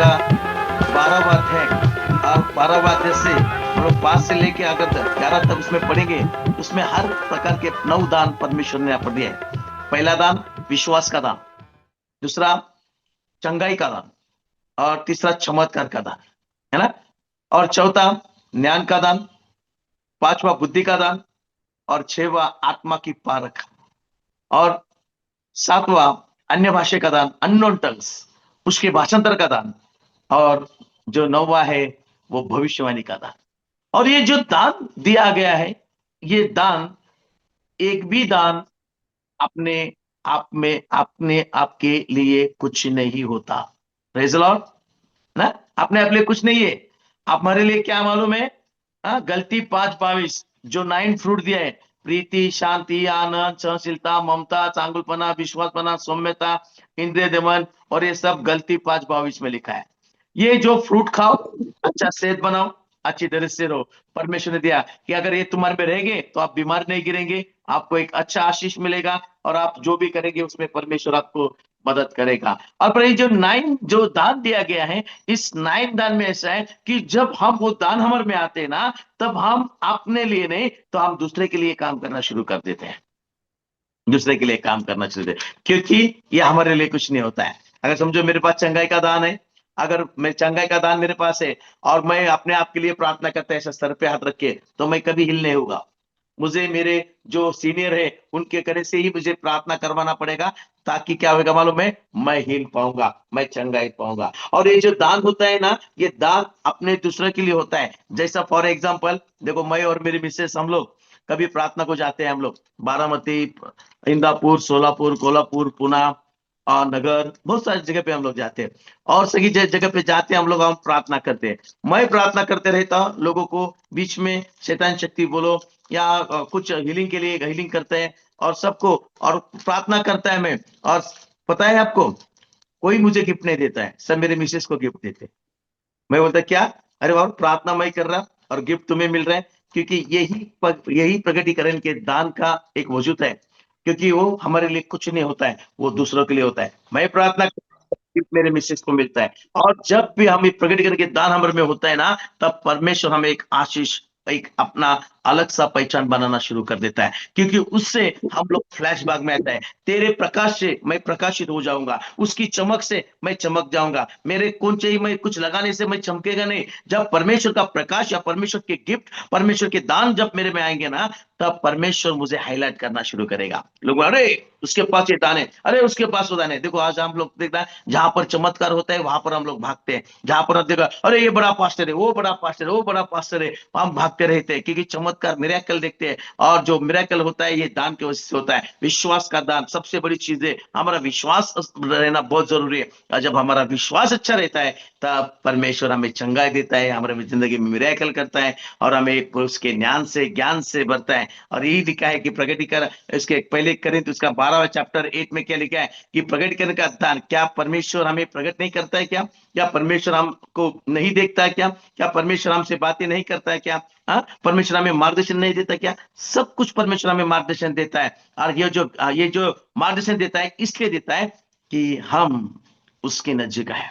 का 12वां अध्याय, और 12वां अध्याय से हम लोग 5 से लेके अगर 11 तक उसमें पढ़ेंगे, उसमें हर प्रकार के 9 दान परमेश्वर ने यहाँ पर दिए हैं। पहला दान विश्वास का दान, दूसरा चंगाई का दान, और तीसरा चमत्कार का दान, है ना। और चौथा ज्ञान का दान, पांचवा बुद्धि का दान, और छठवा आत्मा की पारख, और सातवां अन्य भाषा का दान, अननोन टंग्स, उसके भाषांतर का दान, और जो नौवा है वो भविष्यवाणी का दान। और ये जो दान दिया गया है, ये दान, एक भी दान अपने आप में अपने आपके लिए कुछ नहीं होता। Praise the Lord. ना, अपने आप लिए कुछ नहीं है। हमारे लिए क्या मालूम है? गलती 5:22 जो 9 फ्रूट दिया है, प्रीति, शांति, आनंद, सहनशीलता, ममता, चांगुलपना, विश्वासपना, सौम्यता, इंद्रिय दमन, और ये सब गलती 5:22 में लिखा है। ये जो फ्रूट खाओ, अच्छा सेहत बनाओ, अच्छी तरह से रहो। परमेश्वर ने दिया कि अगर ये तुम्हारे में रहेंगे तो आप बीमार नहीं गिरेंगे, आपको एक अच्छा आशीष मिलेगा, और आप जो भी करेंगे उसमें परमेश्वर आपको मदद करेगा। और पर ये जो 9 जो दान दिया गया है, इस 9 दान में ऐसा है कि जब हम वो दान हमारे में आते हैं ना, तब हम अपने लिए नहीं, तो हम दूसरे के लिए काम करना शुरू कर देते हैं। दूसरे के लिए काम करना चाहिए, क्योंकि ये हमारे लिए कुछ नहीं होता है। अगर समझो मेरे पास चंगाई का दान है, अगर मैं चंगाई का दान मेरे पास है, और मैं अपने आप के लिए प्रार्थना करता है ऐसा सर पे हाथ रख के, तो मैं कभी हिल नहीं होगा। मुझे मेरे जो सीनियर है उनके करे से ही मुझे प्रार्थना करवाना पड़ेगा, ताकि क्या होगा मालूम है, मैं हिल पाऊंगा, मैं चंगाई पाऊंगा। और ये जो दान होता है ना, ये दान अपने दूसरे के लिए होता है। जैसा फॉर एग्जाम्पल देखो, मैं और मेरी मिसेस हम लोग कभी प्रार्थना को जाते हैं, हम लोग बारामती, इंदापुर, सोलापुर, कोल्हापुर, पुणे और नगर, बहुत सारी जगह पे हम लोग जाते हैं। और सही जगह पे जाते हैं हम लोग, हम प्रार्थना करते हैं। मैं प्रार्थना करते रहता हूँ लोगों को, बीच में शैतान शक्ति बोलो या कुछ हीलिंग के लिए हीलिंग करते हैं, और सबको, और प्रार्थना करता है मैं। और पता है आपको, कोई मुझे गिफ्ट नहीं देता है, सब मेरे मिसेस को गिफ्ट देते हैं। मैं बोलता क्या, अरे बाबू प्रार्थना मैं कर रहा और गिफ्ट तुम्हें मिल रहा है, क्योंकि यही प्रगटीकरण के दान का एक वजूद है। क्योंकि वो हमारे लिए कुछ नहीं होता है, वो दूसरों के लिए होता है। मैं प्रार्थना गिफ्ट मेरे मिसेस को मिलता है, और जब भी हम प्रगटीकरण के दान हमारे में होता है ना, तब परमेश्वर हमें एक आशीष, एक अपना अलग सा पहचान बनाना शुरू कर देता है। क्योंकि उससे हम लोग फ्लैशबैक में आता है, तेरे प्रकाश से मैं प्रकाशित हो जाऊंगा, उसकी चमक से मैं चमक जाऊंगा, मेरे कौन चाहिए मैं कुछ लगाने से मैं चमकेगा नहीं। जब परमेश्वर का प्रकाश या परमेश्वर के गिफ्ट, परमेश्वर के दान जब मेरे में आएंगे ना, तब परमेश्वर मुझे हाईलाइट करना शुरू करेगा। लोग, अरे उसके पास ये दान है, अरे उसके पास वो दान है। देखो आज हम लोग देखते हैं, जहां पर चमत्कार होता है वहां पर हम लोग भागते हैं। जहां पर देखो, अरे ये बड़ा पास्टर है, वो बड़ा पास्टर है, वो बड़ा पास्टर है, हम भागते रहते हैं, क्योंकि चमत्कार मिरेकल देखते हैं। और जो मिरेकल होता है ये दान की वजह से होता है। विश्वास का दान सबसे बड़ी चीज है, हमारा विश्वास रहना बहुत जरूरी है। और जब हमारा विश्वास अच्छा रहता है, तब परमेश्वर हमें चंगाई देता है, हमारे जिंदगी में मिरेकल करता है, और हमें उसके ज्ञान से भरता है। और यही लिखा है कि प्रगटीकरण, इसके पहले करें तो उसका 12वां चैप्टर 8 में क्या लिखा है कि प्रगटीकरण का दान, क्या परमेश्वर हमें प्रकट नहीं करता है क्या? क्या परमेश्वर हमको नहीं देखता है क्या? क्या परमेश्वर हमसे बातें नहीं करता है क्या? परमेश्वर हमें मार्गदर्शन नहीं देता क्या? सब कुछ परमेश्वर हमें मार्गदर्शन देता है। और ये जो मार्गदर्शन देता है, इसलिए देता है कि हम उसके नजदीक है।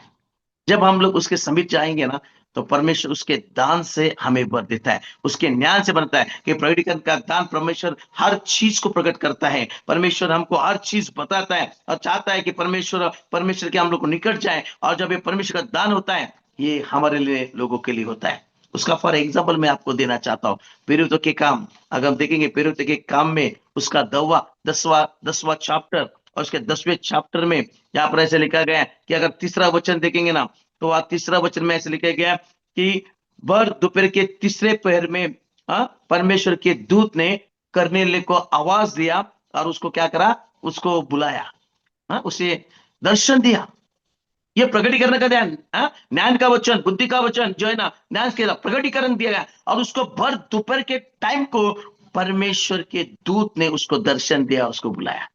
जब हम लोग उसके समीप जाएंगे ना, तो परमेश्वर उसके दान से हमें वर देता है, उसके ज्ञान से बनता है। कि प्रकटीकरण का दान, परमेश्वर हर चीज को प्रकट करता है, परमेश्वर हमको हर चीज बताता है, और चाहता है कि परमेश्वर के हम लोग को निकट जाए। और जब ये परमेश्वर का दान होता है, ये हमारे लिए, लोगों के लिए होता है। उसका फॉर एग्जाम्पल मैं आपको देना चाहता हूँ। पेरुतो के काम, अगर हम देखेंगे पेरुतो के काम में, उसका 10वां चैप्टर, और उसके 10वें चैप्टर में यहाँ पर ऐसे लिखा गया है कि अगर तीसरा वचन देखेंगे ना, तो वह तीसरा वचन में ऐसे लिखा गया कि भर दोपहर के तीसरे पहर में परमेश्वर के दूत ने करनेले को आवाज दिया, और उसको क्या करा, उसको बुलाया, उसे दर्शन दिया। ये प्रकटीकरण का ध्यान, ज्ञान का वचन, बुद्धि का वचन जो है ना, ज्ञान के प्रकटीकरण दिया गया, और उसको भर दोपहर के टाइम को परमेश्वर के दूत ने उसको दर्शन दिया, उसको बुलाया।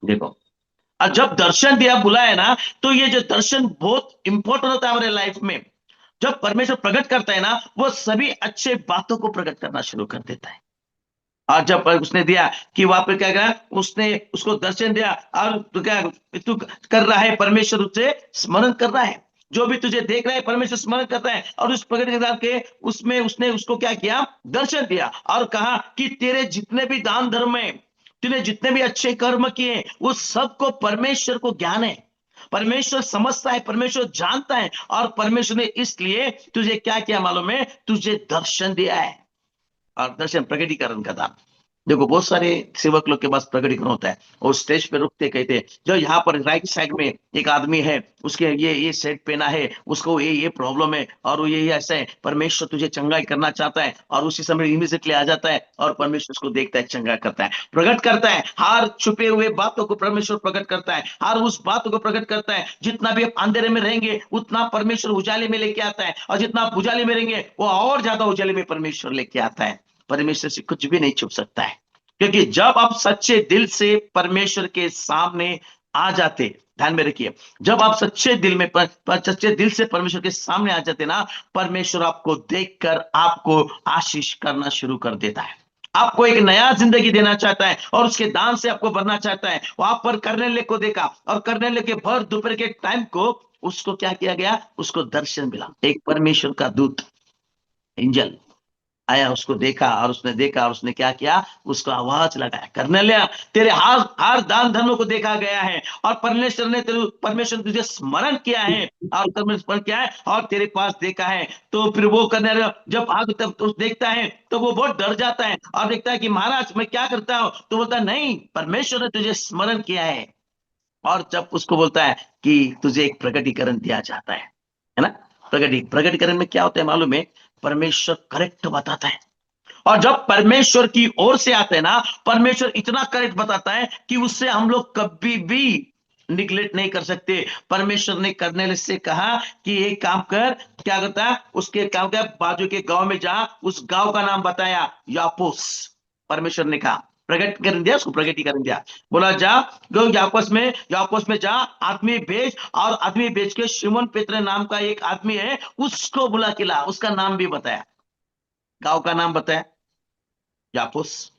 देखो, और जब दर्शन दिया, बुलाया ना, तो ये जो दर्शन बहुत इंपॉर्टेंट होता है हमारे लाइफ में। जब परमेश्वर प्रकट करता है ना, वो सभी अच्छे बातों को प्रकट करना शुरू कर देता है। और जब उसने दिया कि वहां पर क्या कहा, उसने उसको दर्शन दिया, और तो क्या तू कर रहा है, परमेश्वर उससे स्मरण कर रहा है। जो भी तुझे देख रहा है परमेश्वर स्मरण करता है, और उस प्रकटीकरण के उसमें उसने उसको क्या किया, दर्शन दिया और कहा कि तेरे जितने भी दान धर्म है, तूने जितने भी अच्छे कर्म किए, वो सबको परमेश्वर को ज्ञान है, परमेश्वर समझता है, परमेश्वर जानता है, और परमेश्वर ने इसलिए तुझे क्या किया मालूम है, तुझे दर्शन दिया है। और दर्शन प्रकटीकरण का दान। देखो बहुत सारे सेवक लोग के पास प्रकटीकरण होता है, और स्टेज पे रुकते कहते हैं, जो यहाँ पर राइट साइड में एक आदमी है, उसके ये सेट पहना है, उसको ये प्रॉब्लम है, और वो ये ऐसा है, परमेश्वर तुझे चंगाई करना चाहता है, और उसी समय इमीडिएटली आ जाता है और परमेश्वर उसको देखता है, चंगा करता है, प्रकट करता है, हर छुपे हुए बातों को परमेश्वर प्रकट करता है, हर उस बातों को प्रकट करता है। जितना भी आप अंधेरे में रहेंगे उतना परमेश्वर उजाले में लेके आता है, और जितना आप उजाले में रहेंगे वो और ज्यादा उजाले में परमेश्वर लेके आता है। परमेश्वर से कुछ भी नहीं छुप सकता है, क्योंकि जब आप सच्चे दिल से परमेश्वर के सामने आ जाते, ध्यान में रखिए, जब आप सच्चे दिल में सच्चे दिल से परमेश्वर के सामने आ जाते ना, परमेश्वर आपको देखकर आपको आशीष करना शुरू कर देता है, आपको एक नया जिंदगी देना चाहता है, और उसके दान से आपको भरना चाहता है। वहां पर करनेले को देखा, और करनेले के भर दोपहर के टाइम को उसको क्या किया गया, उसको दर्शन मिला, एक परमेश्वर का दूत, एंजल आया, उसको देखा, और उसने देखा और उसने क्या किया, उसको आवाज लगाया, करने लिया, तेरे हर हर दान धर्म को देखा गया है, और परमेश्वर ने तुझे स्मरण किया है, और तुमने स्मरण किया है, और तेरे पास देखा है। तो फिर वो करने लगा, जब आग तब तो देखता है तो वो बहुत डर जाता है, और देखता है कि महाराज मैं क्या करता हूं, तो बोलता है नहीं, परमेश्वर ने तुझे स्मरण किया है। और जब उसको बोलता है कि तुझे एक प्रकटीकरण दिया जाता है ना, प्रकटीकरण में क्या होता है मालूम है, परमेश्वर करेक्ट बताता है, और जब परमेश्वर की ओर से आता है ना, परमेश्वर इतना करेक्ट बताता है कि उससे हम लोग कभी भी निगलेक्ट नहीं कर सकते। परमेश्वर ने करने से कहा कि एक काम कर, क्या करता है, उसके काम का बाजू के गांव में जा, उस गांव का नाम बताया यापोस, परमेश्वर ने कहा, प्रकट कर दिया, उसको प्रकटीकरण दिया, बोला जा, गो यापोस में जा, आदमी भेज, और आदमी भेज के शिमोन पेत्र नाम का एक आदमी है, उसको बुला के ला, उसका नाम भी बताया, गांव का नाम बताया यापुस,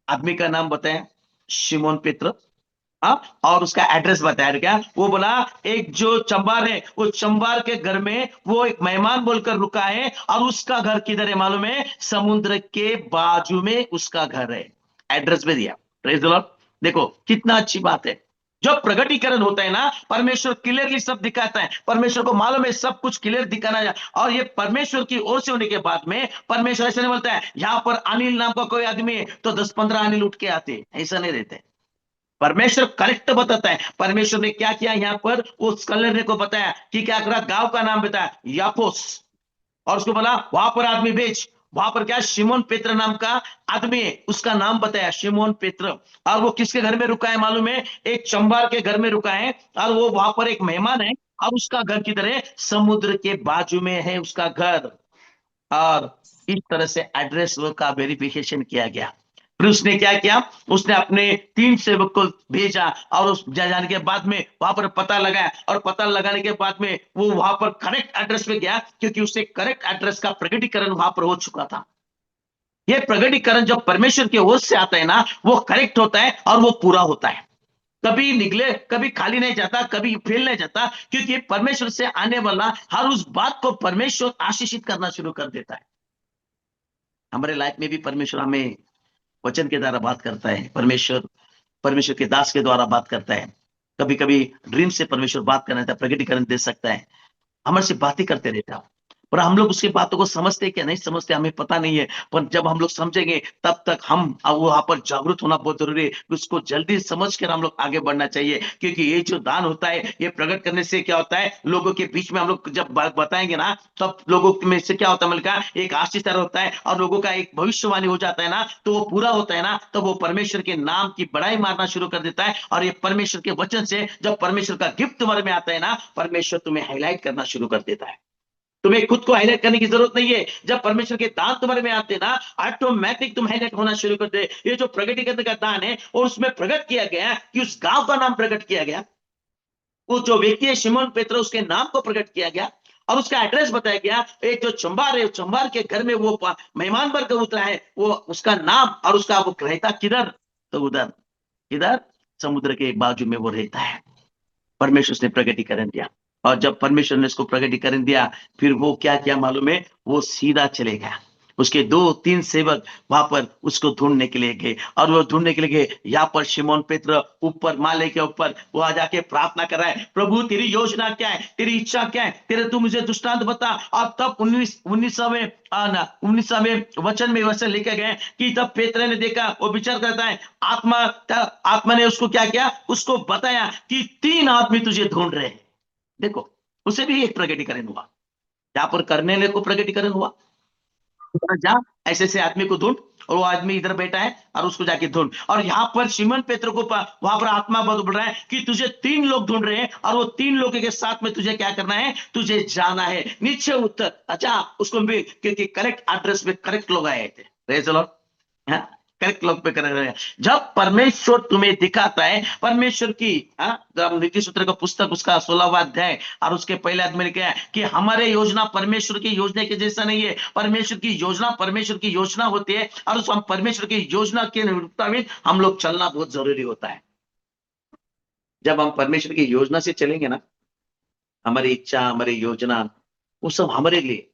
आदमी का नाम बताया शिमोन पेत्र, और उसका एड्रेस बताया, क्या वो बोला, एक जो चंबार है, वो चंबार के घर में वो एक मेहमान बोलकर रुका है, और उसका घर किधर है मालूम है, समुद्र के बाजू में उसका घर है, एड्रेस भी दिया। Praise the Lord. देखो कितना अच्छी बात है, जब प्रगटीकरण होता है ना, परमेश्वर क्लियरली सब दिखाता है, परमेश्वर को मालूम है सब कुछ क्लियर दिखाना है, और ये परमेश्वर की ओर से होने के बाद में परमेश्वर ऐसा नहीं बोलता है, यहां पर अनिल नाम का कोई आदमी है तो 10-15 अनिल उठ के आते, ऐसा नहीं रहते। परमेश्वर करेक्ट बताता है, परमेश्वर ने क्या किया यहाँ पर, उस कलर को बताया कि क्या करा, गांव का नाम बताया यापोस, और उसको बोला वहां पर आदमी भेज, वहां पर क्या, शिमोन पेत्र नाम का आदमी है, उसका नाम बताया शिमोन पेत्र, और वो किसके घर में रुका है मालूम है, एक चंबार के घर में रुका है, और वो वहां पर एक मेहमान है, और उसका घर किधर है, समुद्र के बाजू में है उसका घर। और इस तरह से एड्रेस का वेरिफिकेशन किया गया। फिर उसने क्या किया, उसने अपने 3 सेवक को भेजा, और उस जाने के बाद में वहां पर पता लगाया, और पता लगाने के बाद में वो वहां पर करेक्ट एड्रेस पे गया, क्योंकि उसे करेक्ट एड्रेस का प्रकटीकरण वहां पर हो चुका था। ये प्रकटीकरण जब परमेश्वर की ओर से आता है ना, वो करेक्ट होता है और वो पूरा होता है, कभी निकले, कभी खाली नहीं जाता, कभी फेल नहीं जाता, क्योंकि परमेश्वर से आने वाला हर उस बात को परमेश्वर आशीषित करना शुरू कर देता है। हमारे लाइफ में भी परमेश्वर हमें वचन के द्वारा बात करता है, परमेश्वर परमेश्वर के दास के द्वारा बात करता है, कभी कभी ड्रीम से परमेश्वर बात करना था, प्रकटीकरण दे सकता है, हमारे से बातें करते रहता है, पर हम लोग उसकी बातों को समझते क्या नहीं समझते हमें पता नहीं है, पर जब हम लोग समझेंगे तब तक हम वहां पर जागरूक होना बहुत जरूरी है, उसको जल्दी समझ कर हम लोग आगे बढ़ना चाहिए, क्योंकि ये जो दान होता है, ये प्रकट करने से क्या होता है, लोगों के बीच में हम लोग जब बताएंगे ना, तब लोगों में से क्या होता है, मिलकर एक आशीष तरह होता है, और लोगों का एक भविष्यवाणी हो जाता है ना, तो वो पूरा होता है ना, तो वो परमेश्वर के नाम की बड़ाई मारना शुरू कर देता है, और ये परमेश्वर के वचन से जब परमेश्वर का गिफ्ट तुम्हारे में आता है ना, परमेश्वर तुम्हें हाईलाइट करना शुरू कर देता है। तुम्हें खुद को हाईलाइट करने की जरूरत नहीं है, जब परमेश्वर के दान तुम्हारे में आते ना, ऑटोमेटिक तुम हाईलाइट होना शुरू कर दे। ये जो प्रगटीकरण का दान है, और उसमें प्रकट किया गया कि उस गांव का नाम प्रकट किया गया, वो जो व्यक्ति है शिमोन पेत्र, उसके नाम को प्रकट किया गया, और उसका एड्रेस बताया गया, एक जो चंबार है, चंबार के घर में वो मेहमान बनकर उतरा है, वो उसका नाम, और उसका वो रहता किधर, तो उधर, इधर समुद्र के बाजू में वो रहता है। परमेश्वर ने प्रगटीकरण दिया, और जब परमेश्वर ने इसको प्रकटीकरण दिया, फिर वो क्या किया मालूम है, वो सीधा चले गया। उसके 2-3 सेवक वहां पर उसको ढूंढने के लिए गए, और वो ढूंढने के लिए गए। यहाँ पर शिमोन पेत्र ऊपर माले के ऊपर वो आ जाके प्रार्थना कर रहा है, प्रभु तेरी योजना क्या है, तेरी इच्छा क्या है, तेरे तू मुझे दृष्टांत बता। और तब 19वें वचन में वचन लिखे गए कि तब पेत्र ने देखा, वो विचार करता है, आत्मा ने उसको क्या किया, उसको बताया कि 3 आदमी तुझे ढूंढ रहे हैं। देखो, उसे भी एक प्रकटीकरण हुआ, यहाँ पर करने को प्रकटीकरण हुआ, जा ऐसे से आदमी को ढूंढ, और वो आदमी इधर बैठा है और उसको जाके ढूंढ। और यहाँ पर शिमन पेत्र को वहां पर आत्मा बोल रहा है कि तुझे 3 लोग ढूंढ रहे हैं, और वो 3 लोगों के साथ में तुझे क्या करना है, तुझे जाना है। नीचे उत्तर, अच्छा उसको भी, क्योंकि करेक्ट एड्रेस पे करेक्ट लोग आए थे। Praise the Lord. हाँ, करेक्ट लोग पे कर रहे हैं। जब परमेश्वर तुम्हें दिखाता है, परमेश्वर की, जब नीति सूत्र का पुस्तक उसका 16वां अध्याय और उसके पहले आदमी ने क्या है कि हमारे योजना परमेश्वर की योजना के जैसा नहीं है। परमेश्वर की योजना परमेश्वर की योजना होती है, और उस हम परमेश्वर की योजना के मुताबिक हम लोग चलना बहुत जरूरी होता है। जब हम परमेश्वर की योजना से चलेंगे ना, हमारी इच्छा हमारी योजना वो सब हमारे लिए,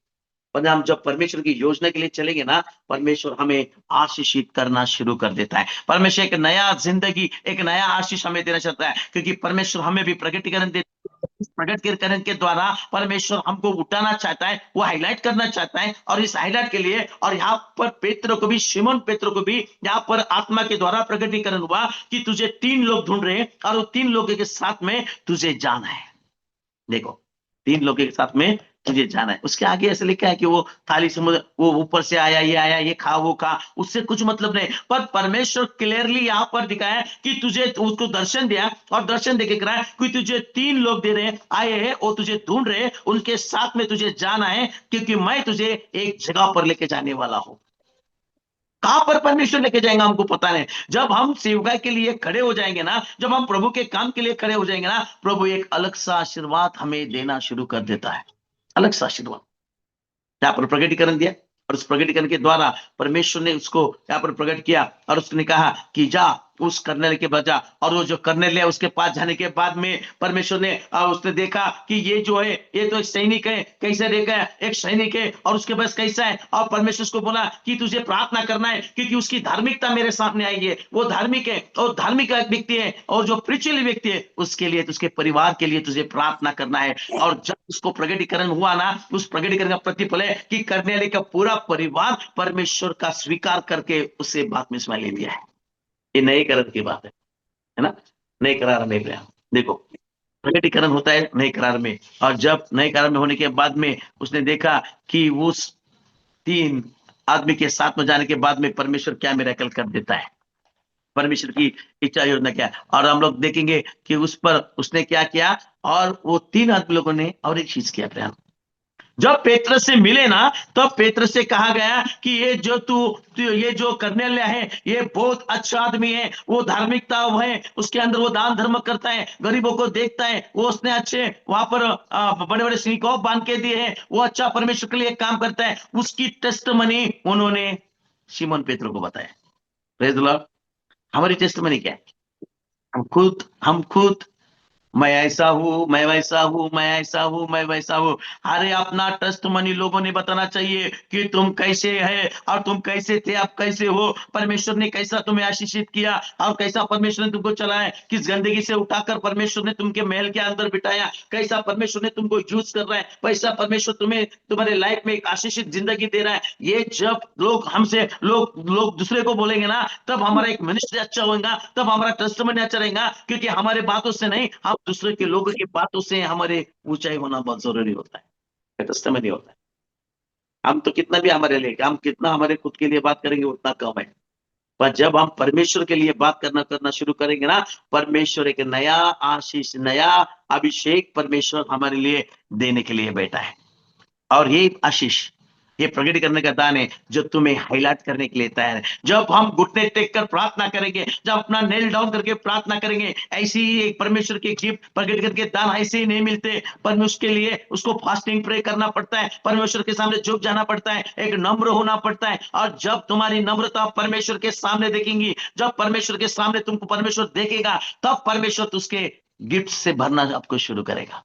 पर हम जब परमेश्वर की योजना के लिए चलेंगे ना, परमेश्वर हमें आशीषित करना शुरू कर देता है। परमेश्वर एक नया जिंदगी, एक नया आशीष हमें देना चाहता है, क्योंकि परमेश्वर हमें भी प्रकटीकरण देता है। इस प्रकटीकरण के द्वारा परमेश्वर हमको उठाना चाहता है, वो हाईलाइट करना चाहता है। और इस हाईलाइट के लिए, और यहाँ पर पेत्र को भी, शिमोन पेत्र को भी यहाँ पर आत्मा के द्वारा प्रकटीकरण हुआ कि तुझे 3 लोग ढूंढ रहे हैं, और वो 3 लोगों के साथ में तुझे जाना है। देखो, 3 लोगों के साथ में तुझे जाना है। उसके आगे ऐसे लिखा है कि वो थाली समुद्र, वो ऊपर से आया, ये आया, ये खा, वो खा, उससे कुछ मतलब नहीं। पर परमेश्वर क्लियरली यहाँ पर दिखाया कि तुझे, उसको दर्शन दिया, और दर्शन देके कराया कि तुझे 3 लोग दे रहे आए हैं, वो तुझे ढूंढ रहे, उनके साथ में तुझे जाना है, क्योंकि मैं तुझे एक जगह पर लेके जाने वाला हूं। कहां पर परमेश्वर लेके जाएंगे हमको पता नहीं। जब हम सेवकाई के लिए खड़े हो जाएंगे ना, जब हम प्रभु के काम के लिए खड़े हो जाएंगे ना, प्रभु एक अलग सा आशीर्वाद हमें देना शुरू कर देता है, अलग सा आशीर्वाद। यहाँ पर प्रकटीकरण दिया, और उस प्रकटीकरण के द्वारा परमेश्वर ने उसको यहाँ पर प्रकट किया, और उसने कहा कि जा उस कर्नेल के बजा। और वो जो कर्नेल है, उसके पास जाने के बाद में परमेश्वर ने, उसने देखा कि ये जो है, ये तो एक सैनिक है। कैसे देखा है, एक सैनिक है, और उसके पास कैसा है। और परमेश्वर को बोला कि तुझे प्रार्थना करना है, क्योंकि उसकी धार्मिकता मेरे सामने आई है, वो धार्मिक है, और धार्मिक व्यक्ति है, और जो प्रिचुअली व्यक्ति है, उसके लिए, उसके परिवार के लिए तुझे प्रार्थना करना है। और जब उसको प्रकटीकरण हुआ ना, उस प्रकटीकरण का प्रतिफल है कि कर्नेल का पूरा परिवार परमेश्वर का स्वीकार करके उसे बपतिस्मा ले लिया है। ये नए करार की बात है ना, नए करार में देखो, प्रकटीकरण होता है नए करार में। और जब नए करार में होने के बाद में उसने देखा कि उस 3 आदमी के साथ में जाने के बाद में परमेश्वर क्या मिरेकल कर देता है, परमेश्वर की इच्छा योजना क्या है। और हम लोग देखेंगे कि उस पर उसने क्या किया, और वो 3 आदमी लोगों ने और एक चीज किया प्यार। जब पेत्रस से मिले ना, तब पेत्रस से कहा गया कि ये जो कर्नेलिया है, ये बहुत अच्छा आदमी है, वो धार्मिकता है, उसके अंदर वो दान धर्म करता है, गरीबों को देखता है, वो उसने अच्छे वहां पर बड़े बड़े सिनगोग बांध के दिए हैं, वो अच्छा परमेश्वर के लिए काम करता है। उसकी टेस्टमनी उन्होंने शिमोन पेत्र को बताया। Praise the Lord. हमारी टेस्टमनी क्या है, हम खुद मैं ऐसा हूं, मैं वैसा हूं, मैं ऐसा हूं, मैं वैसा हूं। अरे अपना टेस्ट मनी लोगों ने बताना चाहिए कि तुम कैसे है, और तुम कैसे थे, अब कैसे हो, परमेश्वर ने कैसा तुम्हें आशीषित किया, और कैसा परमेश्वर ने तुमको चलाया, किस गंदगी से उठाकर परमेश्वर ने तुमके महल के अंदर बिठाया, कैसा परमेश्वर ने तुमको यूज कर रहा है, कैसा परमेश्वर तुम्हें तुम्हारे लाइफ में एक आशीषित जिंदगी दे रहा है। ये जब लोग हमसे, लोग दूसरे को बोलेंगे ना, तब हमारा एक मिनिस्ट्री अच्छा होगा, तब हमारा टेस्टमनी अच्छा रहेगा। क्योंकि हमारे बातों से नहीं, हम दूसरे के लोगों की बातों से हमारे ऊंचाई होना बहुत जरूरी होता है, टेस्टमनी होता है। हम तो कितना भी हमारे लिए, हम कितना हमारे खुद के लिए बात करेंगे उतना कम है। पर जब हम परमेश्वर के लिए बात करना करना शुरू करेंगे ना, परमेश्वर एक नया आशीष, नया अभिषेक परमेश्वर हमारे लिए देने के लिए बैठा है। और ये आशीष, ये प्रकट करने का दान है जो तुम्हें हाईलाइट करने के लिए तैयार है। जब हम घुटने टेक कर प्रार्थना करेंगे, जब अपना नेल डाउन करके प्रार्थना करेंगे, ऐसी ही एक परमेश्वर की गिफ्ट प्रकट करके दान ऐसे ही नहीं मिलते। पर उसके लिए उसको फास्टिंग प्रे करना पड़ता है, परमेश्वर के सामने झुक जाना पड़ता है, एक नम्र होना पड़ता है। और जब तुम्हारी नम्रता परमेश्वर के सामने देखेंगी, जब परमेश्वर के सामने तुमको परमेश्वर देखेगा, तब परमेश्वर उसके गिफ्ट से भरना आपको शुरू करेगा।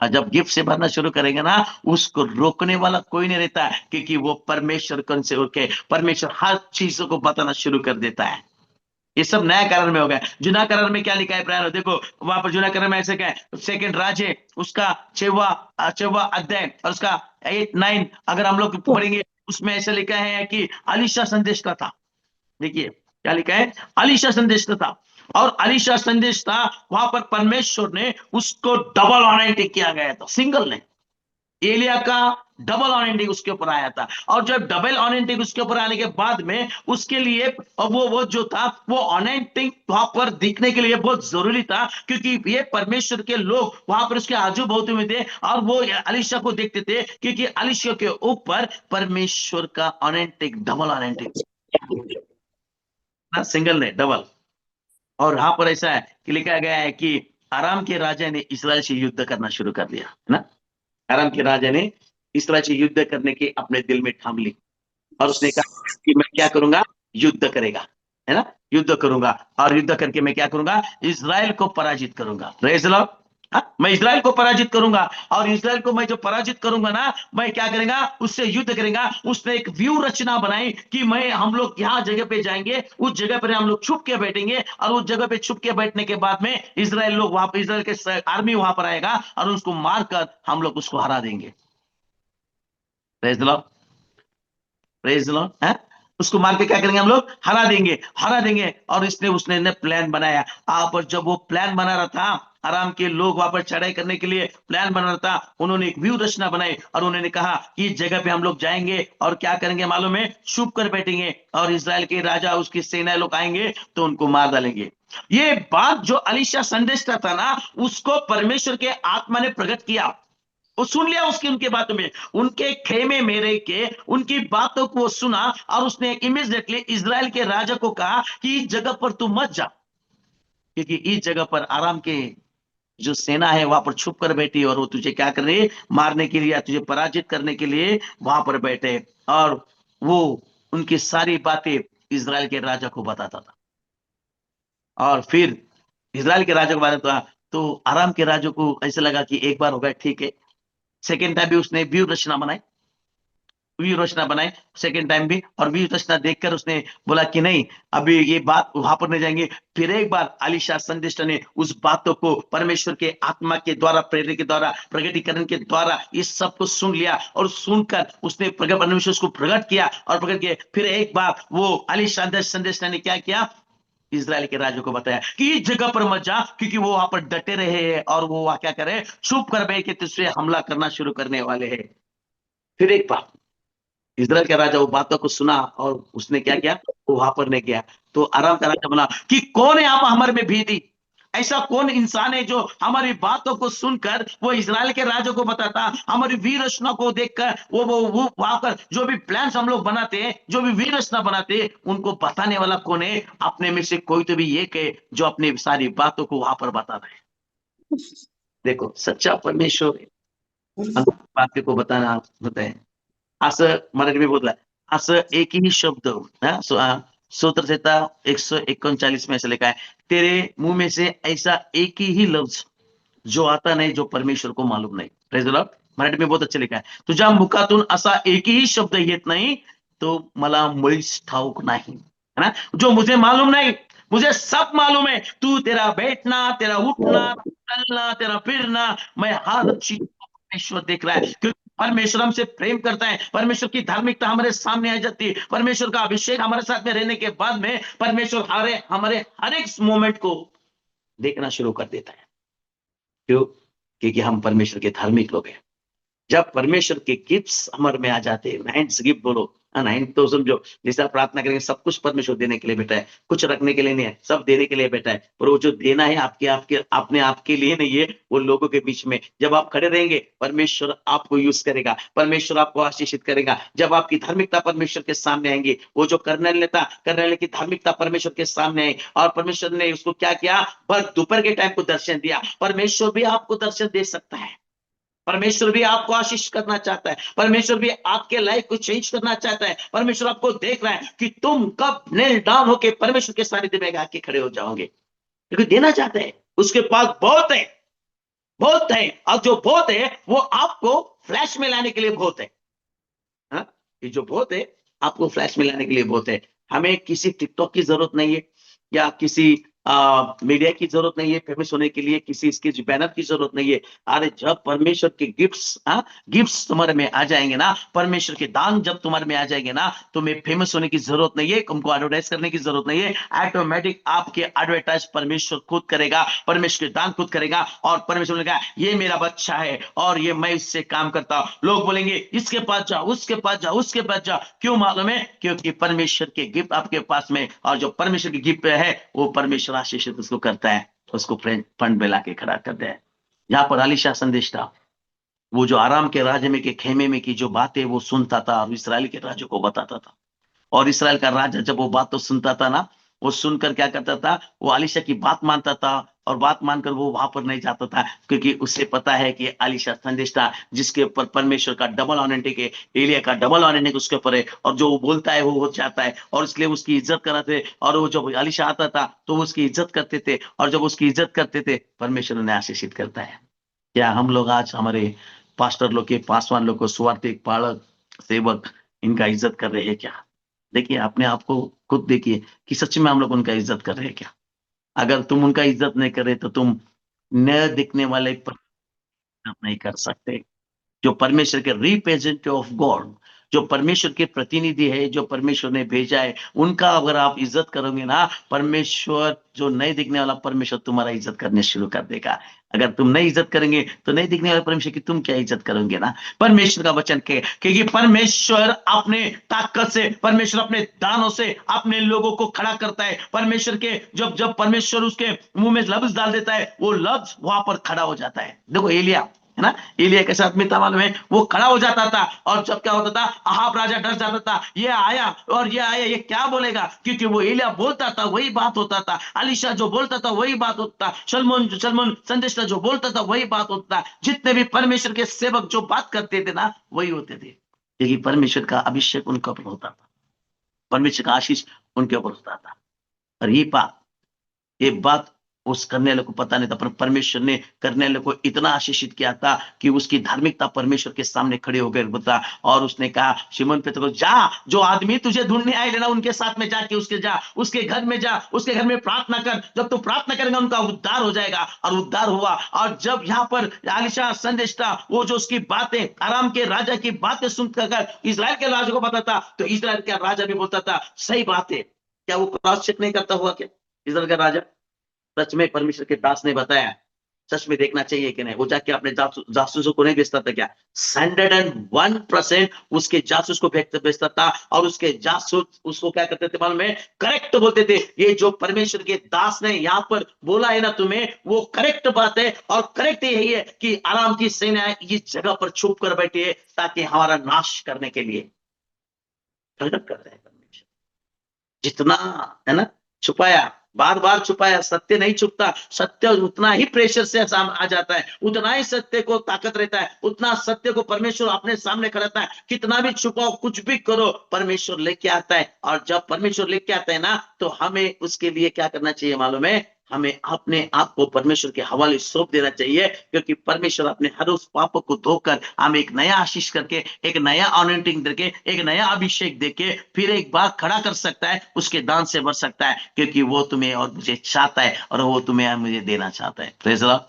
और जब गिफ्ट से भरना शुरू करेंगे ना, उसको रोकने वाला कोई नहीं रहता है, क्योंकि वो परमेश्वर कौन से उठ के परमेश्वर हर चीजों को बताना शुरू कर देता है। ये सब नया कारण में हो गया। जुना कारण में क्या लिखा है प्राय, देखो वहां पर जुना कारण में ऐसे क्या है, सेकंड राज्य उसका 6वां अध्याय और उसका 8-9 अगर हम लोग पढ़ेंगे, उसमें ऐसे लिखा है कि अलीशा संदेश का था। देखिए क्या लिखा है, अलीशा संदेश का था, और अलीशा संदेश था, वहां पर परमेश्वर ने उसको डबल अनॉइंटिंग किया गया था, सिंगल ने। एलिया का डबल अनॉइंटिंग उसके ऊपर आया था, और जब डबल अनॉइंटिंग उसके ऊपर आने के बाद में उसके लिए वो जो था, वो अनॉइंटिंग वहां पर दिखने के लिए बहुत जरूरी था, क्योंकि ये परमेश्वर के लोग वहां पर उसके आजू बाजू में थे, और वो अलीशा को देखते थे, क्योंकि अलीशा के ऊपर परमेश्वर का अनॉइंटिंग, डबल अनॉइंटिंग, ना सिंगल ने, डबल। और यहां पर ऐसा है कि लिखा गया है कि आराम के राजा ने इसराइल से युद्ध करना शुरू कर दिया, है ना। आराम के राजा ने इसराइल से युद्ध करने की अपने दिल में ठान ली, और उसने कहा कि मैं क्या करूंगा, युद्ध करेगा, है ना, युद्ध करूंगा, और युद्ध करके मैं क्या करूंगा, इसराइल को पराजित करूंगा। Praise the Lord. हाँ, मैं इसराइल को पराजित करूंगा, और इसराइल को मैं जो पराजित करूंगा ना, मैं क्या करेगा, उससे युद्ध करेगा। उसने एक व्यू रचना बनाई कि मैं हम लोग यहाँ जगह पे जाएंगे, उस जगह पर हम लोग छुप के बैठेंगे, और उस जगह पे छुप के बैठने के बाद में इसराइल लोग वहां पर, इसराइल के आर्मी वहां पर आएगा, और उसको मारकर हम लोग उसको हरा देंगे। Praise the Lord, praise the Lord. है, उसको मार के क्या करेंगे, हम लोग हरा देंगे, हरा देंगे। और इसने उसने ने प्लान बनाया। आप जब वो प्लान बना रहा था, आराम के लोग वहां पर चढ़ाई करने के लिए प्लान बना रहा था, उन्होंने एक व्यू रचना बनाई, और उन्होंने कहा कि इस जगह पे हम लोग जाएंगे और क्या करेंगे मालूम है, छुप कर बैठेंगे, और इस्राएल के राजा उसकी सेना लोग आएंगे तो उनको मार डालेंगे। ये बात जो अलीशा संदेश का था ना, उसको परमेश्वर के आत्मा ने प्रकट किया। वो सुन लिया उसकी, उनके बातों में, उनके खेमे में रह के उनकी बातों को सुना, और उसने इमीडिएटली इजराइल के राजा को कहा कि इस जगह पर तू मत जा, क्योंकि इस जगह पर आराम के जो सेना है वहां पर छुप कर बैठी, और वो तुझे क्या कर रही है, मारने के लिए या तुझे पराजित करने के लिए वहां पर बैठे। और वो उनकी सारी बातें इजराइल के राजा को बताता था। और फिर इजराइल के राजा को बताता था, तो आराम के राजा को ऐसा लगा कि एक बार हो गया, ठीक है। सेकेंड टाइम भी उसने व्यू रचना बनाई, व्यू रचना बनाई सेकेंड टाइम भी, और व्यू रचना देखकर उसने बोला कि नहीं, अभी ये बात वहां पर नहीं जाएंगे। फिर एक बार अलीशा संदिष्ट ने उस बातों को परमेश्वर के आत्मा के द्वारा, प्रेरित के द्वारा, प्रकटीकरण के द्वारा इस सब को सुन लिया, और सुनकर उसने परमेश्वर को प्रकट किया, और प्रकट किया। फिर एक बार वो अलीशा संदेश ने क्या किया, इजराइल के राजू को बताया कि इस जगह पर मत जा, क्योंकि वो वहां पर डटे रहे हैं, और वो वहां क्या करे, छुप कर बैठ के तुझसे हमला करना शुरू करने वाले हैं। फिर एक बार इजराइल का राजा वो बातों को सुना, और उसने क्या किया, वो वहां पर नहीं गया। तो आराम का राजा बोला कि कौन है यहाँ पर हमारे में भीति, ऐसा कौन इंसान है जो हमारी बातों को सुनकर वो इजराइल के राजा को बताता, हमारी वीर रचना को देखकर वो वहां पर जो भी प्लान्स हम लोग बनाते हैं, जो भी वीर रचना बनाते हैं, उनको बताने वाला कौन है। अपने में से कोई तो भी एक है जो अपनी सारी बातों को वहां पर बताता है। देखो सच्चा परमेश्वर बातों को बताना होता है। असं मराठी में बोलला, असं एकही शब्द, सूत्र संहिता 139 में ऐसा लिखा है, तेरे मुंह में से ऐसा एक ही लफ्ज जो आता नाही, जो परमेश्वर को मालूम नाही। Praise the Lord. मराठी में बहुत अच्छा लिखा है, तुझ्या मुखातून असा एकही शब्द येत नाही तो मला मुळीच ठाऊक नाही, है ना। जो मुझे मालूम नहीं, मुझे सब मालूम है। तू, तेरा बैठना, तेरा उठना, चलना, तेरा फिरना, मैं हर चीज को परमेश्वर देख रहा है, क्योंकि परमेश्वर हमसे प्रेम करता है। परमेश्वर की धार्मिकता हमारे सामने आ जाती है। परमेश्वर का अभिषेक हमारे साथ में रहने के बाद में परमेश्वर हमारे हर एक मोमेंट को देखना शुरू कर देता है। क्यों? क्योंकि हम परमेश्वर के धार्मिक लोग हैं। जब परमेश्वर के गिफ्ट्स हमारे में आ जाते हैं, 9 गिफ्ट बोलो, 9 तो समझो, जैसे आप प्रार्थना करेंगे, सब कुछ परमेश्वर देने के लिए बैठा है, कुछ रखने के लिए नहीं है, सब देने के लिए बैठा है। पर वो जो देना है आपके आपके अपने आप के लिए नहीं है, वो लोगों के बीच में जब आप खड़े रहेंगे, परमेश्वर आपको यूज करेगा, परमेश्वर आपको आशीषित करेगा। जब आपकी धार्मिकता परमेश्वर के सामने आएंगी, वो जो करने की धार्मिकता परमेश्वर के सामने आई, और परमेश्वर ने उसको क्या किया, बस दोपहर के टाइम को दर्शन दिया। परमेश्वर भी आपको दर्शन दे सकता है, परमेश्वर भी आपको आशीष करना चाहता है, परमेश्वर भी आपके लाइफ को चेंज करना चाहता है। परमेश्वर आपको देख रहा है कि तुम कब नेल डाउन होके परमेश्वर के सानिध्य में आके खड़े हो जाओगे, क्योंकि देना चाहते हैं, उसके पास बहुत है। बहुत है, और जो बहुत है वो आपको फ्लैश में लाने के लिए बहुत है। हाँ, ये जो बहुत है आपको फ्लैश में लाने के लिए बहुत है। हमें किसी टिकटॉक की जरूरत नहीं है, या किसी मीडिया की जरूरत नहीं है फेमस होने के लिए, किसी इसके बैनर की जरूरत नहीं है। अरे जब परमेश्वर के गिफ्ट्स, गिफ्ट्स तुम्हारे में आ जाएंगे ना, परमेश्वर के दान जब तुम्हारे में आ जाएंगे ना, तुम्हें फेमस होने की जरूरत नहीं है, तुमको एडवर्टाइज करने की जरूरत नहीं है। ऑटोमेटिक आपके एडवर्टाइज परमेश्वर खुद करेगा, परमेश्वर के दान खुद करेगा। और परमेश्वर ने कहा ये मेरा बच्चा है और ये मैं इससे काम करता हूं। लोग बोलेंगे इसके पास जाओ, उसके पास जाओ, उसके पास जाओ। क्यों मालूम है? क्योंकि परमेश्वर के गिफ्ट आपके पास में, और जो परमेश्वर की गिफ्ट है वो परमेश्वर आशीषित उसको करता है, उसको फंड में लाके खड़ा करता है। यहाँ पर अलीशा संदेश था, वो जो आराम के राज्य में के खेमे में की जो बातें वो सुनता था और इसराइल के राज्य को बताता था। और इसराइल का राजा जब वो बात तो सुनता था ना, वो सुनकर क्या करता था, वो अलीशा की बात मानता था, और बात मानकर वो वहां पर नहीं जाता था, क्योंकि उसे पता है कि अलीशा संदेश था जिसके ऊपर परमेश्वर का डबल ऑनेंटिक है, एलिया का डबल ऑनेंटिक उसके ऊपर है, और जो वो बोलता है वो हो जाता है, और इसलिए उसकी इज्जत कराते। और वो जब अलीशा आता था तो वो उसकी इज्जत करते थे, और जब उसकी इज्जत करते थे परमेश्वर उन्हें आशीषित करता है। क्या हम लोग आज हमारे पास्टर लोग के, पासवान लोग को, सुवार्थिक पालक, सेवक, इनका इज्जत कर रहे हैं क्या? देखिए अपने आप को खुद देखिए कि सच में हम लोग उनका इज्जत कर रहे हैं क्या? अगर तुम उनका इज्जत नहीं कर रहे तो तुम न दिखने वाले पर इज्जत नहीं कर सकते। जो परमेश्वर के रिप्रेजेंटेटिव ऑफ गॉड, जो परमेश्वर के प्रतिनिधि है, जो परमेश्वर ने भेजा है, उनका अगर आप इज्जत करोगे ना, परमेश्वर जो नहीं दिखने वाला परमेश्वर तुम्हारा इज्जत करने शुरू कर देगा। अगर तुम नहीं इज्जत करेंगे तो नहीं दिखने वाले परमेश्वर की तुम क्या इज्जत करोगे ना? परमेश्वर का वचन के, क्योंकि परमेश्वर अपने ताकत से, परमेश्वर अपने दानों से अपने लोगों को खड़ा करता है। परमेश्वर के जब जब परमेश्वर उसके मुंह में लफ्ज डाल देता है, वो लफ्ज वहां पर खड़ा हो जाता है। देखो एलिया है ना, एलिया के साथ में मालूम है, वो खड़ा हो जाता था, और जब क्या होता था, अहाब राजा डर जाता था, ये आया और ये आया, ये क्या बोलेगा, क्योंकि वो एलिया बोलता था वही बात होता था, अलीशा जो बोलता था वही बात होता था, सलमोन संदेशा जो बोलता था वही बात होता था, जितने भी परमेश्वर के सेवक जो बात करते थे ना वही होते थे, क्योंकि परमेश्वर का अभिषेक उनके ऊपर होता था, परमेश्वर का आशीष उनके ऊपर होता था। और ये बात उस करनेल को पता नहीं था, पर परमेश्वर ने करनेल को इतना आशीषित किया था कि उसकी धार्मिकता परमेश्वर के सामने खड़े हो गए बता। और उसने कहा शिमोन पेत्र को, जा, जो आदमी तुझे ढूंढने आए ना उनके साथ में जाके उसके जा, उसके घर में जा, उसके घर में प्रार्थना कर। जब तू प्रार्थना करेगा उनका उद्धार हो जाएगा। और उद्धार हुआ। और जब यहाँ पर आलिशा संदेश था, वो जो उसकी बातें, आराम के राजा की बातें सुनकर इस्राएल के राजा को पता था, तो इस्राएल का राजा भी बोलता था सही बात है। क्या वो क्रॉस चेक नहीं करता हुआ क्या इस्राएल का राजा? सच में परमेश्वर के दास ने बताया, सच में देखना चाहिए कि नहीं। वो जाके अपने जासूसों को नहीं बेचता था क्या? 101% उसके जासूस को बेचता था। और उसके जासूस उसको क्या करते थे मालूम है? करेक्ट बोलते थे। ये जो परमेश्वर के दास ने यहाँ पर बोला है ना तुम्हें, वो करेक्ट बात है। और करेक्ट यही है कि आराम की सेना इस जगह पर छुप कर बैठी है ताकि हमारा नाश करने के लिए प्रकट कर रहे हैं परमेश्वर। जितना है ना छुपाया, बार बार छुपाया, सत्य नहीं छुपता। सत्य उतना ही प्रेशर से आ जाता है, उतना ही सत्य को ताकत रहता है, उतना सत्य को परमेश्वर अपने सामने कराता है। कितना भी छुपाओ, कुछ भी करो, परमेश्वर लेके आता है। और जब परमेश्वर लेके आता है ना, तो हमें उसके लिए क्या करना चाहिए मालूम है? हमें अपने आप को परमेश्वर के हवाले सौंप देना चाहिए, क्योंकि परमेश्वर अपने हर उस पाप को धोकर हमें एक नया आशीष करके, एक नया अनॉइंटिंग देके, एक नया अभिषेक देके फिर एक बार खड़ा कर सकता है, उसके दान से भर सकता है, क्योंकि वो तुम्हें और मुझे चाहता है, और वो तुम्हें और मुझे देना चाहता है। Praise the Lord.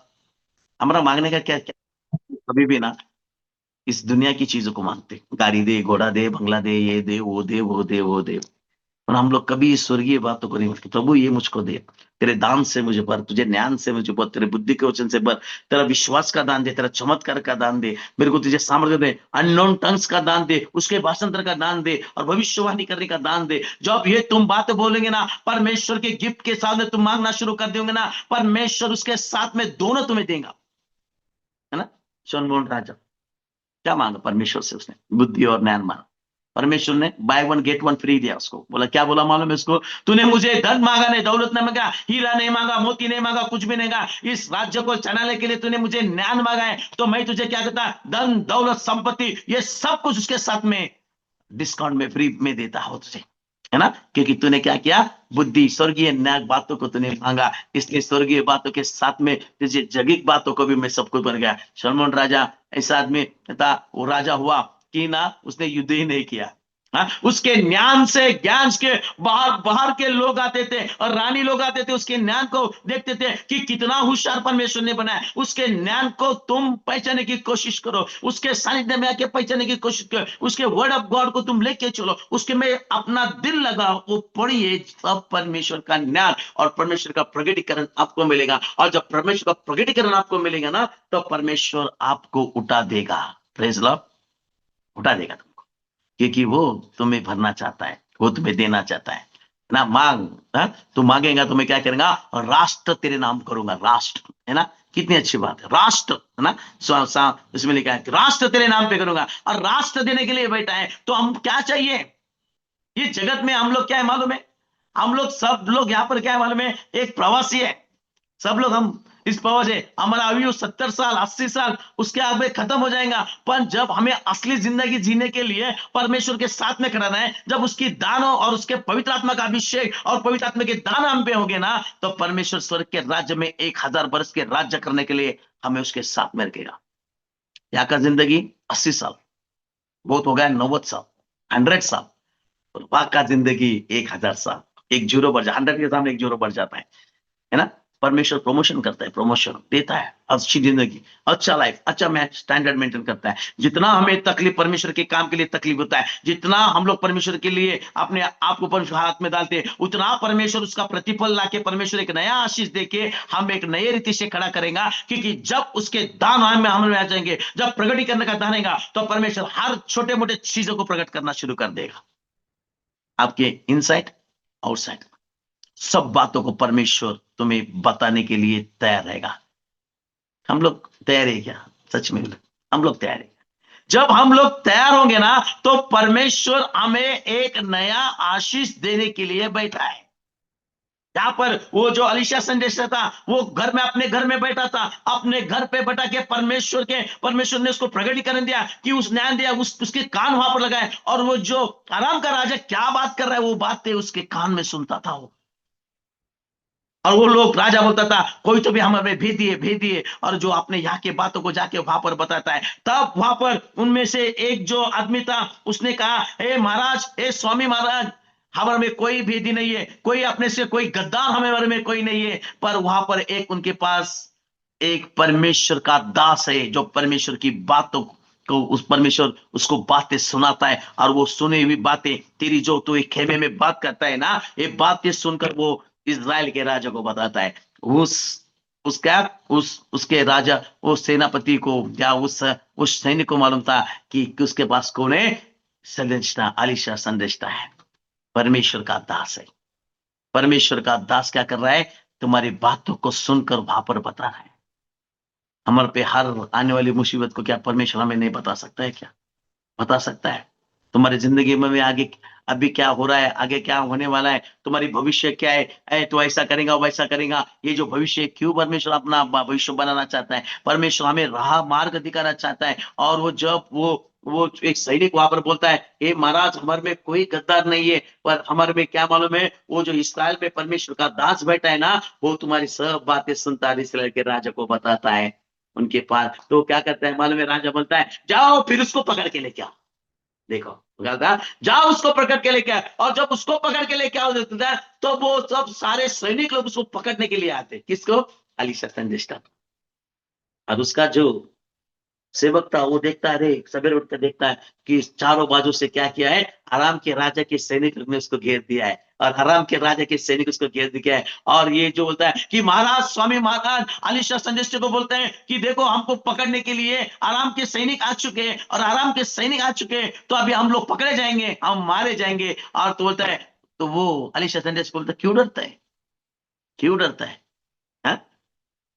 हमारा मांगने का क्या क्या, कभी भी ना इस दुनिया की चीजों को मांगते, गाड़ी दे, घोड़ा दे, बंगला दे, ये दे, वो दे, वो दे, वो दे। और हम लोग कभी स्वर्गीय बातों को नहीं मांगते। प्रभु ये मुझको दे, तेरे दान से मुझे भर, तुझे ज्ञान से मुझे भर, तेरे बुद्धि के वचन से भर, तेरा विश्वास का दान दे, तेरा चमत्कार का दान दे, मेरे को तुझे सामर्थ्य दे, अननोन टंग्स का दान दे, उसके भाषांतर का दान दे, और भविष्यवाणी करने का दान दे। जब ये तुम बातें बोलेंगे ना, परमेश्वर के गिफ्ट के साथ में तुम मांगना शुरू कर दोगे ना, परमेश्वर उसके साथ में दोनों तुम्हें देगा, है ना? सोनमोहन राजा क्या मांगा परमेश्वर से? उसने बुद्धि और ज्ञान मांगा। परमेश्वर ने by one get one free दिया उसको। बोला क्या बोला मालूम है उसको? तूने मुझे धन मांगा नहीं, दौलत नहीं मांगा, हीरा नहीं मांगा, मोती नहीं मांगा, कुछ भी नहीं मांगा, इस राज्य को चलाने के लिए तूने मुझे ज्ञान मांगा है, तो मैं तुझे क्या कहता, धन दौलत संपत्ति ये सब कुछ उसके साथ में डिस्काउंट में, फ्री में देता हो तुझे। है ना, क्योंकि तूने क्या किया, बुद्धि स्वर्गीय न्याय बातों को तूने मांगा, इसलिए स्वर्गीय बातों के साथ में तुझे जगत बातों को भी मैं सब कुछ बन गया। सलमोन राजा ऐसा आदमी था, वो राजा हुआ कि ना उसने युद्ध ही नहीं किया। हाँ, उसके ज्ञान से, ज्ञान के बाहर बाहर के लोग आते थे और रानी लोग आते थे, उसके ज्ञान को देखते थे कि कितना होशियार परमेश्वर ने बनाया। उसके ज्ञान को तुम पहचानने की कोशिश करो, उसके सानिध्य में आके पहचानने की कोशिश करो, उसके वर्ड ऑफ गॉड को तुम लेके चलो, उसके में अपना दिल लगाओ, वो पढ़िए, तब परमेश्वर का ज्ञान और परमेश्वर का प्रगटीकरण आपको मिलेगा। और जब परमेश्वर का प्रगटीकरण आपको मिलेगा ना, तो परमेश्वर आपको उठा देगा। प्रेज लॉर्ड, उठा देगा तुमको, क्योंकि वो तुम्हें भरना चाहता है, वो तुम्हें देना चाहता है ना। मांग, तू मांगेगा तो मैं क्या करूंगा, राष्ट्र तेरे नाम करूंगा, राष्ट्र, है ना, कितनी अच्छी बात है, राष्ट्र, है ना। इसमें लिखा है राष्ट्र तेरे नाम पे करूंगा, और राष्ट्र देने के लिए बैठा है। तो हम क्या चाहिए, ये जगत में हम लोग क्या है मालूम है, हम लोग सब लोग यहाँ पर क्या है मालूम है, एक प्रवासी है। सब लोग हम इस पहुंच है, हमारा आयु 70 साल 80 साल उसके आगे खत्म हो जाएगा। पर जब हमें असली जिंदगी जीने के लिए परमेश्वर के साथ में कराना है, जब उसकी दानों और उसके पवित्र आत्मा का अभिषेक और पवित्र आत्मा के दान हम पे होंगे ना, तो परमेश्वर स्वर्ग के राज्य में 1000 वर्ष के राज्य करने के लिए हमें उसके साथ में रखेगा। यहाँ का जिंदगी 80 साल बहुत हो गया, 90 साल, 100 साल, और वहां का जिंदगी 1000 साल। एक जीरो बढ़ जाता, 100 के सामने एक जीरो बढ़ जाता है ना। परमेश्वर प्रमोशन करता है, प्रमोशन देता है, अच्छी जिंदगी, अच्छा लाइफ, अच्छा मैच स्टैंडर्ड मेंटेन करता है। जितना हमें तकलीफ परमेश्वर के काम के लिए तकलीफ होता है, जितना हम लोग परमेश्वर के लिए अपने आप को परमेश्वर हाथ में डालते हैं, उतना परमेश्वर उसका प्रतिफल लाके परमेश्वर एक नया आशीष देके हम एक नए रीति से खड़ा करेगा। क्योंकि जब उसके दान हम में आ जाएंगे, जब प्रगति करने का दान आएगा, तो परमेश्वर हर छोटे मोटे चीजों को प्रकट करना शुरू कर देगा। आपके इनसाइड आउटसाइड सब बातों को परमेश्वर तुम्हें बताने के लिए तैयार रहेगा। हम लोग तैयार है क्या, सच में हम लोग तैयार है? जब हम लोग तैयार होंगे ना, तो परमेश्वर हमें एक नया आशीष देने के लिए बैठा है। यहाँ पर वो जो अलीशा संदेशा था, वो घर में अपने घर में बैठा था, अपने घर पे बैठा के परमेश्वर ने उसको प्रगटीकरण दिया कि उस न्याय दिया, उसके कान वहां पर लगाए, और वो जो आराम का राजा क्या बात कर रहा है, वो बातें उसके कान में सुनता था वो। और वो लोग, राजा बोलता था कोई तो भी हमें भेजिए भेजिए, और जो अपने यहाँ के बातों को जाके वहां पर बताता है। तब वहां पर उनमें से एक जो आदमी था, उसने कहा, हे महाराज, हे स्वामी महाराज, हमारे में कोई भेदी नहीं है, कोई अपने से कोई गद्दार हमारे में कोई नहीं है। पर वहां पर एक उनके पास एक परमेश्वर का दास है, जो परमेश्वर की बातों को, उस परमेश्वर उसको बातें सुनाता है, और वो सुनी हुई बातें तेरी जो तू एक खेमे में बात करता है ना, ये बातें सुनकर वो इज़राइल के राजा को बताता है। उस उसका उसके राजा, उस सेनापति को या उस सैनिक को मालूम था कि उसके पास कौन है, संदेशता, आलिशा संदेशता है, परमेश्वर का दास है। परमेश्वर का दास क्या कर रहा है, तुम्हारी बातों को सुनकर वहां पर बता रहा है। हमारे पे हर आने वाली मुसीबत को क्या परमेश्वर हमें नहीं बता सकता है क्या? बता सकता है। तुम्हारी जिंदगी में आगे अभी क्या हो रहा है, आगे क्या होने वाला है, तुम्हारी भविष्य क्या है, तो ऐसा करेगा वैसा करेगा, ये जो भविष्य क्यों परमेश्वर अपना भविष्य बनाना चाहता है, परमेश्वर हमें राह मार्ग दिखाना चाहता है। और वो जब वो एक सैनिक वहां पर बोलता है, हे महाराज, हमारे में कोई गद्दार नहीं है, पर हमारे में क्या मालूम है, वो जो इस्राएल में परमेश्वर का दास बैठा है ना, वो तुम्हारी सब बातें सुनता है, इस्राएल के राजा को बताता है उनके पास। तो क्या करता है मालूम है, राजा बोलता है, जाओ फिर उसको पकड़ के लेके आओ। देखो, कहता जाओ उसको पकड़ के लेके आए। और जब उसको पकड़ के लेके आओ देता है, तो वो सब सारे सैनिक लोग उसको पकड़ने के लिए आते। किसको? अलीशा संदेशता। और उसका जो सेवक था वो देखता है, अरे सवेरे उठकर देखता है कि चारों बाजू से क्या किया है, आराम के राजा के सैनिक ने उसको घेर दिया है, और आराम के राजा के सैनिक उसको घेर दिया है। और ये जो बोलता है कि महाराज, स्वामी महाराज, अलीशा संदेश को बोलते हैं कि देखो, हमको पकड़ने के लिए आराम के सैनिक आ चुके हैं, और आराम के सैनिक आ चुके हैं, तो अभी हम लोग पकड़े जाएंगे, हम मारे जाएंगे। और तो बोलता है, तो वो अलीशा संदेश बोलता है, क्यों डरता है, क्यों डरता है? हाँ?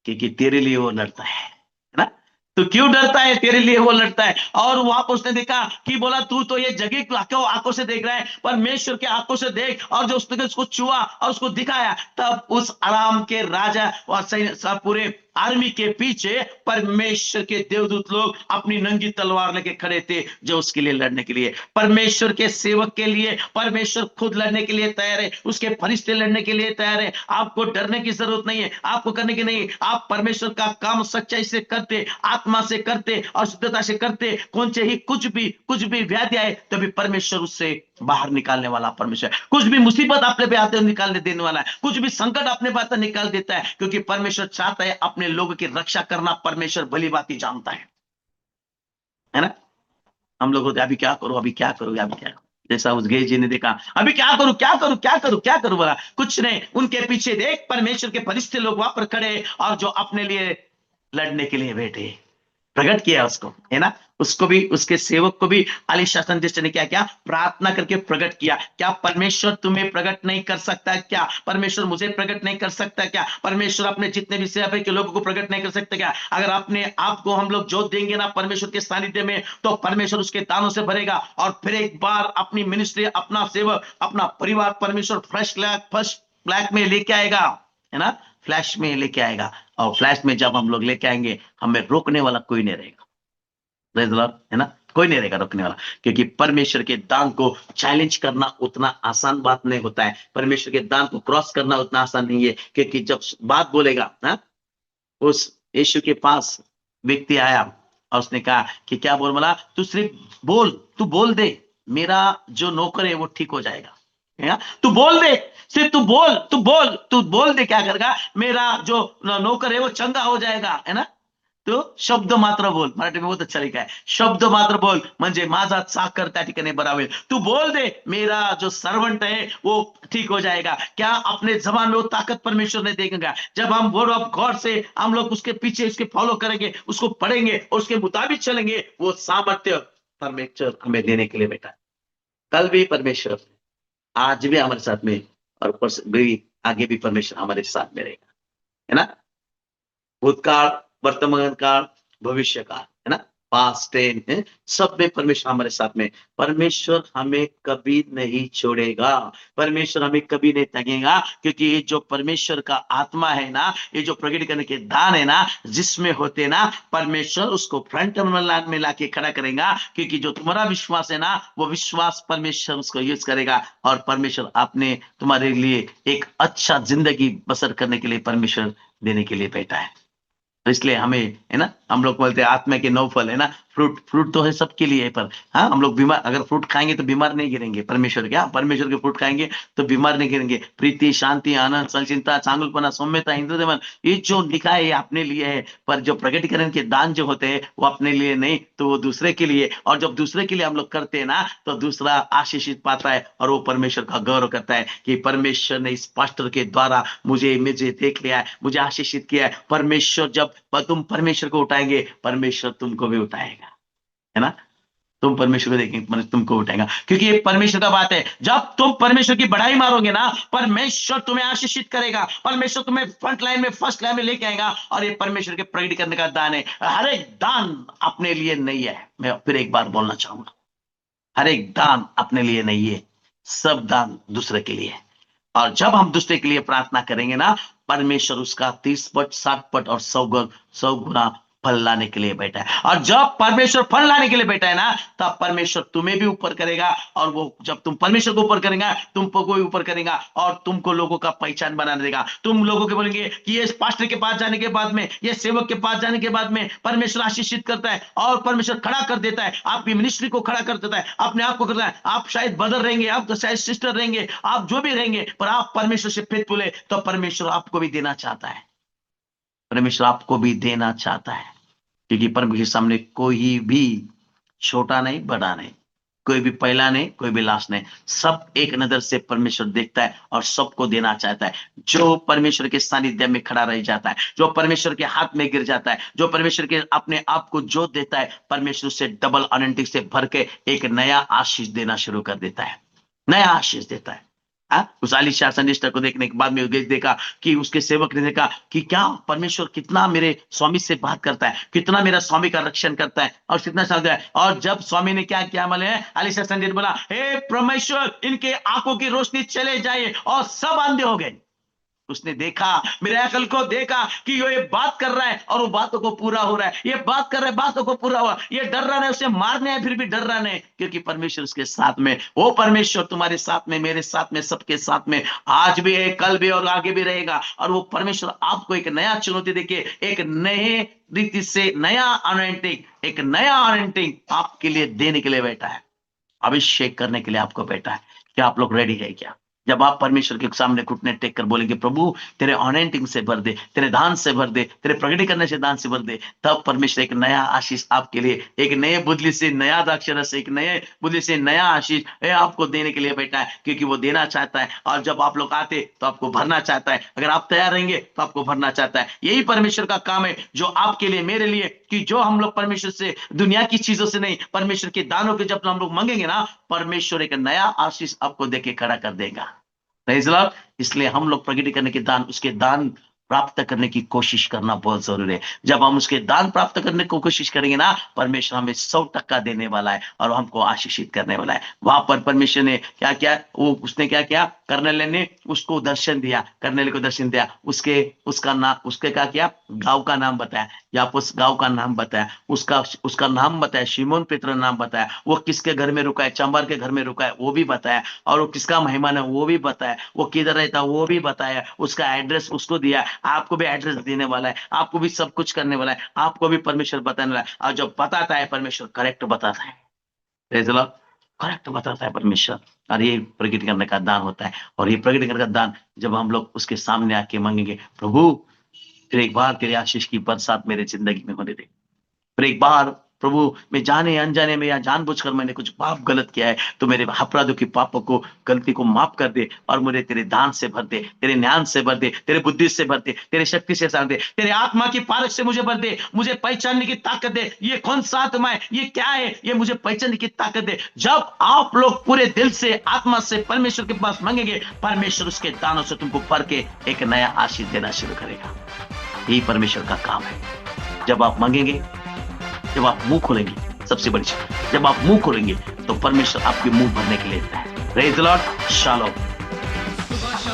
क्योंकि तेरे लिए वो लड़ता है ना। तो क्यों डरता है, तेरे लिए वो लड़ता है। और वहां पर उसने देखा कि बोला, तू तो ये जगह क्यों आंखों से देख रहा है, परमेश्वर के आंखों से देख। और जो उसने उसको छुआ और उसको दिखाया, तब उस आराम के राजा और पूरे आर्मी के पीछे परमेश्वर के देवदूत लोग अपनी नंगी तलवार लेके खड़े थे, जो उसके लिए लड़ने के लिए, परमेश्वर के सेवक के लिए परमेश्वर खुद लड़ने के लिए तैयार है, उसके फरिश्ते लड़ने के लिए तैयार है। आपको डरने की जरूरत नहीं है, आपको करने की नहीं। आप परमेश्वर का काम सच्चाई से करते, आत्मा से करते और शुद्धता से करते, कौन से ही कुछ भी व्याधि आए तभी परमेश्वर उससे बाहर निकालने वाला परमेश्वर। कुछ भी मुसीबत अपने पे आते निकालने देने वाला है, कुछ भी संकट अपने बात निकाल देता है, क्योंकि परमेश्वर चाहता है अपने लोगों की रक्षा करना। परमेश्वर भली बात ही जानता है ना। हम लोग होते अभी क्या करो, अभी क्या करो, अभी क्या करो, जैसा उस गेज जी ने देखा, अभी क्या करूं, क्या करूं, क्या करूं, क्या करूं, बोला कुछ नहीं। उनके पीछे देख परमेश्वर के फरिश्ते लोग वहां पर खड़े, और जो अपने लिए लड़ने के लिए बैठे, प्रकट किया उसको, है ना। उसको भी, उसके सेवक को भी अलीशा संदेश ने क्या क्या प्रार्थना करके प्रकट किया। क्या परमेश्वर तुम्हें प्रकट नहीं कर सकता? क्या परमेश्वर मुझे प्रकट नहीं कर सकता? क्या परमेश्वर अपने जितने भी सेवा के लोगों को प्रकट नहीं कर सकते? क्या अगर अपने आप को हम लोग जोत देंगे ना परमेश्वर के सानिध्य में, तो परमेश्वर उसके दानों से भरेगा, और फिर एक बार अपनी मिनिस्ट्री, अपना सेवक, अपना परिवार परमेश्वर फर्स्ट ब्लैक में लेके आएगा, है ना, फ्लैश में लेके आएगा। और फ्लैश में जब हम लोग लेके आएंगे, हमें रोकने वाला कोई नहीं रहेगा। Praise the Lord, है ना, कोई नहीं रहेगा रोकने वाला, क्योंकि परमेश्वर के दान को चैलेंज करना उतना आसान बात नहीं होता है। परमेश्वर के दान को क्रॉस करना उतना आसान नहीं है, क्योंकि जब बात बोलेगा ना, उस यीशु के पास व्यक्ति आया और उसने कहा कि क्या बोल, बोला तू सिर्फ बोल, तू बोल दे, मेरा जो नौकर है वो ठीक हो जाएगा, है ना? तू बोल दे, सिर्फ तू बोल, तू बोल दे, क्या करेगा, मेरा जो नौकर है वो चंगा हो जाएगा, है ना। तो शब्द मात्र बोल, मराठी में बहुत अच्छा लिखा है, शब्द मात्र बोल म्हणजे माझा साखर त्या ठिकाणी बरावेल। तू बोल दे, मेरा जो सर्वेंट है वो ठीक हो जाएगा। क्या अपने जबान में वो ताकत परमेश्वर ने देगा? जब हम वर्ड ऑफ गॉड से हम लोग उसके पीछे उसके फॉलो करेंगे, उसको पढ़ेंगे और उसके मुताबिक चलेंगे, वो सामर्थ्य परमेश्वर हमें देने के लिए बैठा है। कल भी परमेश्वर, आज भी हमारे साथ में, और भी आगे भी परमेश्वर हमारे साथ में रहेगा, है ना। भूतकाल, वर्तमान काल, भविष्य काल, है ना, पास्ट टेन, सब में परमेश्वर हमारे साथ में। परमेश्वर हमें कभी नहीं छोड़ेगा, परमेश्वर हमें कभी नहीं त्यागेगा, क्योंकि ये जो परमेश्वर का आत्मा है ना, ये जो प्रकट करने के दान है ना, जिसमें होते ना, परमेश्वर उसको फ्रंट लाइन में लाके खड़ा करेगा, क्योंकि जो तुम्हारा विश्वास है ना, वो विश्वास परमेश्वर उसको यूज करेगा, और परमेश्वर आपने तुम्हारे लिए एक अच्छा जिंदगी बसर करने के लिए परमेश्वर देने के लिए बैठा है। तो इसलिए हमें, है ना, हम लोग बोलते हैं आत्मा के 9 फल, है ना, फ्रूट तो है सबके लिए, पर हाँ, हम लोग बीमार, अगर फ्रूट खाएंगे तो बीमार नहीं गिरेंगे। परमेश्वर क्या, परमेश्वर के फ्रूट खाएंगे तो बीमार नहीं गिरेंगे। प्रीति, शांति, आनंद, संचिंता, चांगुलपना, सौम्यता, इंद्रियदमन, ये जो लिखा है ये अपने लिए है, पर जो प्रकटीकरण के दान जो होते हैं वो अपने लिए नहीं, तो वो दूसरे के लिए। और जब दूसरे के लिए हम लोग करते हैं ना, तो दूसरा आशीषित पाता है, और वो परमेश्वर का गौरव करता है कि परमेश्वर ने इस पास्टर के द्वारा मुझे देख लिया है, मुझे आशीषित किया है। परमेश्वर, जब तुम परमेश्वर को उठाएंगे, परमेश्वर तुमको भी उठाएगा, है ना। तुम परमेश्वर को देखेंगे, तुमको उठाएगा, क्योंकि ये परमेश्वर का बात है। जब तुम परमेश्वर की बढ़ाई मारोगे ना, परमेश्वर तुम्हें आशीषित करेगा, परमेश्वर तुम्हें फ्रंट लाइन में, फर्स्ट लाइन में लेके आएगा। और ये परमेश्वर के प्रकट करने का दान है। हर एक दान अपने लिए नहीं है, मैं फिर एक बार बोलना चाहूंगा, हर एक दान अपने लिए नहीं है, सब दान दूसरे के लिए है। और जब हम दूसरे के लिए प्रार्थना करेंगे ना, परमेश्वर उसका 30 पट, 60 पट और 100 गुना फल लाने के लिए बैठा है। और जब परमेश्वर फल लाने के लिए बैठा है ना, तब परमेश्वर तुम्हें भी ऊपर करेगा। और वो जब तुम परमेश्वर को ऊपर करेगा, तुमको कोई ऊपर करेगा, और तुमको लोगों का पहचान बना देगा। तुम लोगों के बोलेंगे कि ये पास्टर के पास जाने के बाद में, ये सेवक के पास जाने के बाद में परमेश्वर आशीषित करता है, और परमेश्वर खड़ा कर देता है, आपकी मिनिस्ट्री को खड़ा कर देता है, अपने आप को करता है। आप शायद ब्रदर रहेंगे, आप तो शायद सिस्टर रहेंगे, आप जो भी रहेंगे, पर आप परमेश्वर से फेथफुल है, तो परमेश्वर आपको भी देना चाहता है, परमेश्वर आपको भी देना चाहता है। क्योंकि परमेश्वर के सामने कोई भी छोटा नहीं, बड़ा नहीं, कोई भी पहला नहीं, कोई भी लास्ट नहीं, सब एक नजर से परमेश्वर देखता है और सबको देना चाहता है। जो परमेश्वर के सानिध्य में खड़ा रह जाता है, जो परमेश्वर के हाथ में गिर जाता है, जो परमेश्वर के अपने आप को जो देता है, परमेश्वर से डबल अनंटिक से भर के एक नया आशीष देना शुरू कर देता है, नया आशीष देता है। उस आलीशान संदेश को देखने के बाद में देखा कि उसके सेवक ने देखा कि क्या परमेश्वर कितना मेरे स्वामी से बात करता है, कितना मेरा स्वामी का रक्षण करता है, और कितना साथ है। और जब स्वामी ने क्या किया, मालूम आलीशान संदेश बोला, हे परमेश्वर, इनके आंखों की रोशनी चले जाए, और सब अंधे हो गए। उसने देखा, मेरे अकल को देखा कि ये बात कर रहा है और वो बातों को पूरा हो रहा है, ये बात कर रहा है, बातों को पूरा हुआ, ये डर रहा है, उसे मारने है फिर भी डर रहा नहीं, क्योंकि परमेश्वर उसके साथ में, वो परमेश्वर तुम्हारे साथ में, मेरे साथ में, सबके साथ में आज भी है, कल भी और आगे भी रहेगा। और वो परमेश्वर आपको एक नया चुनौती देके एक नए रीति से नया अनॉइंटिंग, एक नया अनॉइंटिंग आपके लिए देने के लिए बैठा है, अभिषेक करने के लिए आपको बैठा है। क्या आप लोग रेडी है क्या? जब आप परमेश्वर के सामने घुटने टेक कर बोलेंगे, प्रभु तेरे अनॉइंटिंग से भर दे, तेरे दान से भर दे, तेरे प्रकटीकरण से दान से भर दे, तब परमेश्वर एक नया आशीष आपके लिए, एक नए बुद्धि से नया द्राक्षरस, एक नए बुद्धि से नया आशीष आपको देने के लिए बैठा है, क्योंकि वो देना चाहता है। और जब आप लोग आते तो आपको भरना चाहता है, अगर आप तैयार रहेंगे तो आपको भरना चाहता है। यही परमेश्वर का काम है, जो आपके लिए, मेरे लिए, कि जो हम लोग परमेश्वर से, दुनिया की चीजों से नहीं, परमेश्वर के दानों के जब हम लोग मांगेंगे ना, परमेश्वर एक नया आशीष आपको देके खड़ा कर देगा। Praise the Lord. इसलिए हम लोग प्रकटीकरण के दान, उसके दान प्राप्त करने की कोशिश करना बहुत जरूरी है। जब हम उसके दान प्राप्त करने की कोशिश करेंगे ना, परमेश्वर हमें 100% देने वाला है और हमको आशीषित करने वाला है। वहां पर परमेश्वर ने क्या किया, वो उसने क्या किया, कर्नेलियस ने उसको दर्शन दिया, कर्नेलियस को दर्शन दिया, उसका नाम, उसके क्या किया, गांव का नाम बताया, या उस गांव का नाम बताया, उसका नाम बताया, शिमोन पेत्र नाम बताया, वो किसके घर में रुका है, चंबर के घर में रुका है वो भी बताया, और वो किसका मेहमान है वो भी बताया, वो किधर रहता है वो भी बताया, उसका एड्रेस उसको दिया। आपको भी एड्रेस देने वाला है, आपको भी सब कुछ करने वाला है, आपको भी परमेश्वर बताने वाला है। और जब बताता है परमेश्वर, करेक्ट बताता है, करेक्ट बताता है परमेश्वर। और ये प्रकट करने का दान होता है। और ये प्रकट करने का दान जब हम लोग उसके सामने आके मांगेंगे, प्रभु फिर एक बार तेरे आशीष की बरसात मेरे जिंदगी में होने दे, फिर एक बार प्रभु मैं जाने अनजाने में या जानबूझकर मैंने कुछ पाप गलत किया है, तो मेरे अपराधों की पापों को, गलती को माफ कर दे, और मुझे तेरे दान से भर दे, तेरे ज्ञान से भर दे, तेरे बुद्धि से भर दे, तेरे शक्ति से भर दे, तेरे आत्मा की पारख से मुझे भर दे, मुझे पहचानने की ताकत दे, ये कौन सा आत्मा है, ये क्या है, ये मुझे पहचानने की ताकत दे। जब आप लोग पूरे दिल से, आत्मा से परमेश्वर के पास मांगेंगे, परमेश्वर उसके दानों से तुमको भर के एक नया आशीष देना शुरू करेगा। यही परमेश्वर का काम है। जब आप मांगेंगे, जब आप मुंह खोलेंगे, सबसे बड़ी चीज, जब आप मुंह खोलेंगे तो परमेश्वर आपके मुंह भरने के लिए है। Praise the Lord. Shalom.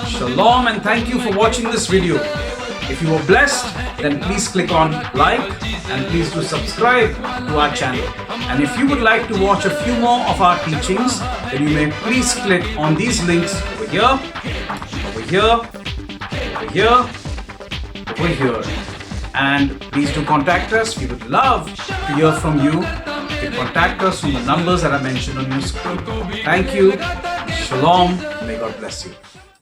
Shalom, and thank you for watching this video. If you were blessed, then please click on like and please do subscribe to our channel. And if you would like to watch a few more of our teachings, then you may please click on these links over here, over here, over here, over here. And please do contact us. We would love to hear from you. You can contact us from the numbers that are mentioned on your screen. Thank you. Shalom. May God bless you.